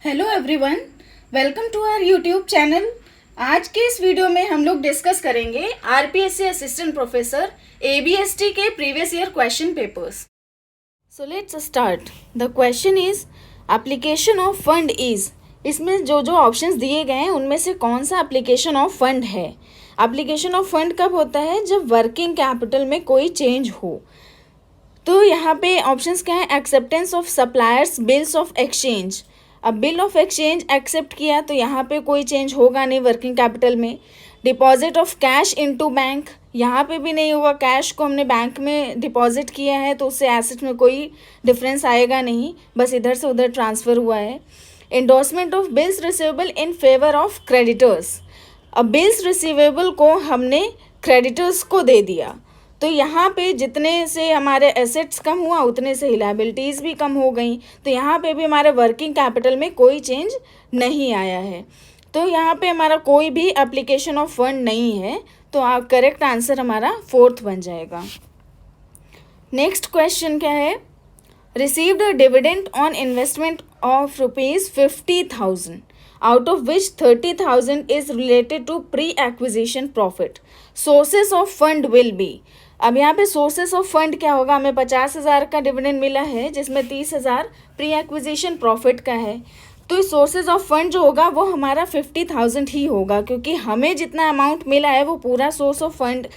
Hello everyone, welcome to our YouTube channel. आज के इस वीडियो में हम लोग डिस्कस करेंगे आरपीएससी असिस्टेंट प्रोफेसर एबीएसटी के previous year question papers. So let's start. The question is application of fund is. इसमें जो जो ऑप्शंस दिए गए हैं उनमें से कौन सा एप्लीकेशन ऑफ फंड है। एप्लीकेशन ऑफ फंड कब होता है? जब वर्किंग कैपिटल में कोई चेंज हो। तो यहाँ पे ऑप्शंस क्या है? Acceptance of suppliers bills of exchange. अब बिल ऑफ एक्सचेंज एक्सेप्ट किया तो यहाँ पे कोई चेंज होगा नहीं वर्किंग कैपिटल में। Deposit of cash into bank, यहाँ पे भी नहीं होगा। कैश को हमने बैंक में डिपॉजिट किया है तो उससे एसेट में कोई डिफरेंस आएगा नहीं, बस इधर से उधर ट्रांसफ़र हुआ है। Endorsement of bills receivable in favour of creditors. अब बिल्स रिसीवेबल को हमने क्रेडिटर्स को दे दिया तो यहाँ पे जितने से हमारे एसेट्स कम हुआ उतने से ही लायबिलिटीज़ भी कम हो गई। तो यहाँ पे भी हमारे वर्किंग कैपिटल में कोई चेंज नहीं आया है। तो यहाँ पे हमारा कोई भी एप्लीकेशन ऑफ फंड नहीं है। तो करेक्ट आंसर हमारा फोर्थ बन जाएगा। नेक्स्ट क्वेश्चन क्या है? Received a dividend on investment of ₹50,000 out of which 30,000 is related to pre-acquisition profit. Sources of fund will be. अब यहाँ पे सोर्सेस ऑफ फंड क्या होगा? हमें 50,000 का डिविडेंड मिला है जिसमें 30,000 प्री एक्विजिशन प्रॉफिट का है। तो सोर्सेज ऑफ फंड जो होगा वो हमारा 50,000 ही होगा, क्योंकि हमें जितना अमाउंट मिला है वो पूरा सोर्स ऑफ फंड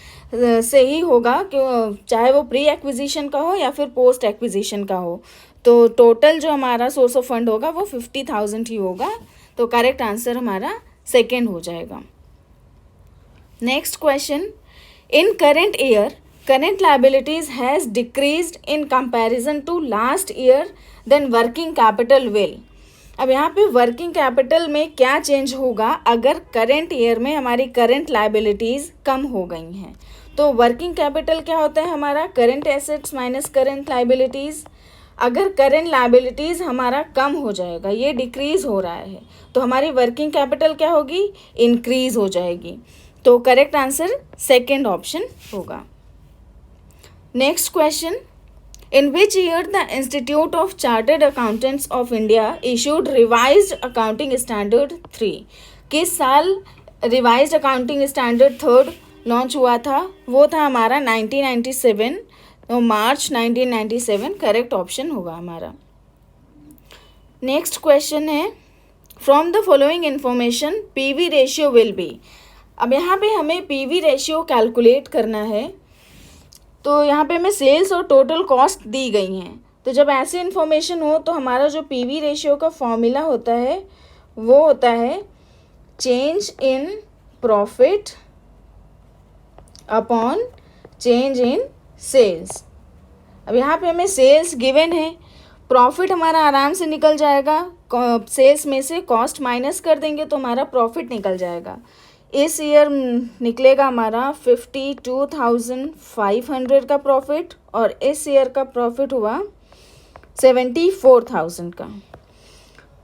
से ही होगा, चाहे वो प्री एक्विजिशन का हो या फिर पोस्ट एक्विजिशन का हो। तो टोटल जो हमारा सोर्स ऑफ फंड होगा वो 50,000 ही होगा। तो करेक्ट आंसर हमारा सेकेंड हो जाएगा। Next question, in current year current liabilities has decreased in comparison to last year, then working capital will. अब यहाँ पे वर्किंग कैपिटल में क्या चेंज होगा अगर करेंट ईयर में हमारी करेंट लाइबिलिटीज़ कम हो गई हैं? तो वर्किंग कैपिटल क्या होता है? हमारा current assets minus current liabilities. अगर करेंट लाइबिलिटीज़ हमारा कम हो जाएगा, ये डिक्रीज़ हो रहा है, तो हमारी वर्किंग कैपिटल क्या होगी? इंक्रीज़ हो जाएगी। तो करेक्ट आंसर सेकेंड ऑप्शन होगा। Next question, in which year the Institute of Chartered Accountants of India issued revised accounting standard 3? किस साल revised accounting standard 3 लॉन्च हुआ था? वो था हमारा 1997, तो मार्च 1997 करेक्ट ऑप्शन होगा हमारा। नेक्स्ट क्वेश्चन है, from the following information PV ratio will be. अब यहाँ पे हमें पीवी रेशियो कैलकुलेट करना है। तो यहाँ पे हमें सेल्स और टोटल कॉस्ट दी गई हैं। तो जब ऐसी इन्फॉर्मेशन हो तो हमारा जो पीवी रेशियो का फॉर्मूला होता है वो होता है change in profit upon change in sales. अब यहाँ पे हमें सेल्स गिवन है, प्रॉफिट हमारा आराम से निकल जाएगा। सेल्स में से कॉस्ट माइनस कर देंगे तो हमारा प्रॉफिट निकल जाएगा। इस ईयर निकलेगा हमारा 52,500 का प्रॉफिट और इस ईयर का प्रॉफिट हुआ 74,000 का।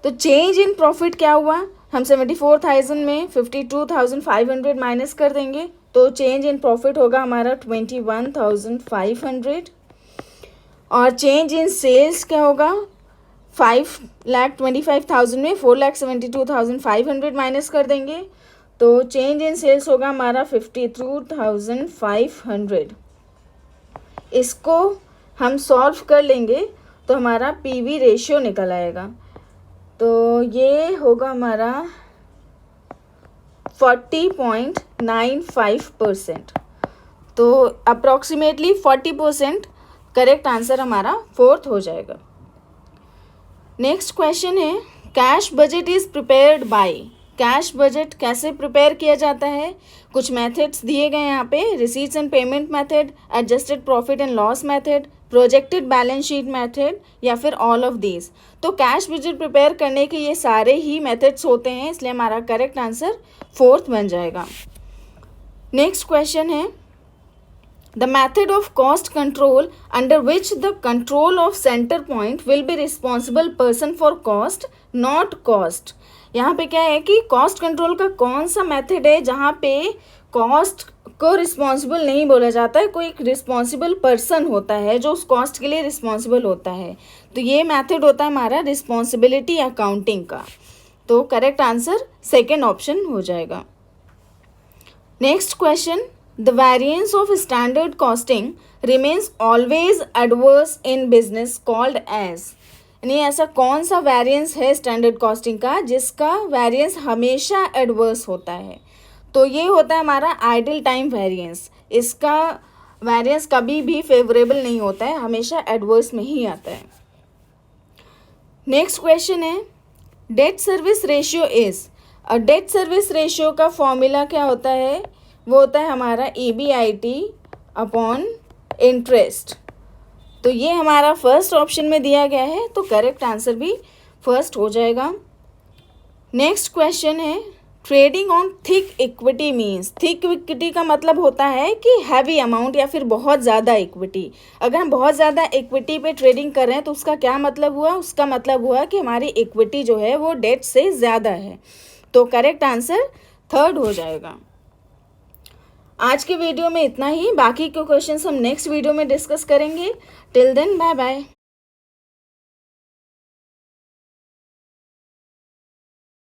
तो चेंज इन प्रॉफिट क्या हुआ? हम 74,000 में 52,500 माइनस कर देंगे तो चेंज इन प्रॉफिट होगा हमारा 21,500। और चेंज इन सेल्स क्या होगा? 5,25,000 में 4,72,500 माइनस कर देंगे तो चेंज इन सेल्स होगा हमारा 52,500। इसको हम सॉल्व कर लेंगे तो हमारा पीवी रेशियो निकल आएगा। तो ये होगा हमारा 40.95%। तो अप्रॉक्सीमेटली 40% करेक्ट आंसर हमारा फोर्थ हो जाएगा। नेक्स्ट क्वेश्चन है, cash budget is prepared by. Cash budget कैसे प्रिपेयर किया जाता है? कुछ मेथड्स दिए गए हैं यहाँ पे, receipts and payment method, adjusted profit and loss method, projected balance sheet method या फिर ऑल ऑफ दीज। तो कैश बजट प्रिपेयर करने के ये सारे ही मेथड्स होते हैं, इसलिए हमारा करेक्ट आंसर फोर्थ बन जाएगा। नेक्स्ट क्वेश्चन है, the method of cost control under which the control of center point will be responsible person for cost not cost। यहाँ पे क्या है कि कॉस्ट कंट्रोल का कौन सा मेथड है जहाँ पे कॉस्ट को रिस्पॉन्सिबल नहीं बोला जाता है, कोई एक रिस्पॉन्सिबल पर्सन होता है जो उस कॉस्ट के लिए रिस्पॉन्सिबल होता है। तो ये मेथड होता है हमारा रिस्पॉन्सिबिलिटी अकाउंटिंग का। तो करेक्ट आंसर सेकेंड ऑप्शन हो जाएगा। Next question, the variance of standard costing remains always adverse in business called as. यानी ऐसा कौन सा वेरिएंस है स्टैंडर्ड कॉस्टिंग का जिसका वेरिएंस हमेशा एडवर्स होता है? तो ये होता है हमारा आइडल टाइम वेरिएंस। इसका वेरिएंस कभी भी फेवरेबल नहीं होता है, हमेशा एडवर्स में ही आता है। नेक्स्ट क्वेश्चन है, debt service ratio is. Debt service ratio का फॉर्मूला क्या होता है? वो होता है हमारा EBIT अपॉन इंटरेस्ट। तो ये हमारा फर्स्ट ऑप्शन में दिया गया है, तो करेक्ट आंसर भी फर्स्ट हो जाएगा। नेक्स्ट क्वेश्चन है, trading on thick equity means. Thick equity का मतलब होता है कि हैवी अमाउंट या फिर बहुत ज़्यादा इक्विटी। अगर हम बहुत ज़्यादा इक्विटी पे ट्रेडिंग कर रहे हैं तो उसका क्या मतलब हुआ? उसका मतलब हुआ कि हमारी इक्विटी जो है वो डेट से ज़्यादा है। तो करेक्ट आंसर थर्ड हो जाएगा। आज के वीडियो में इतना ही, बाकी के क्वेश्चंस हम नेक्स्ट वीडियो में डिस्कस करेंगे। Till then bye bye.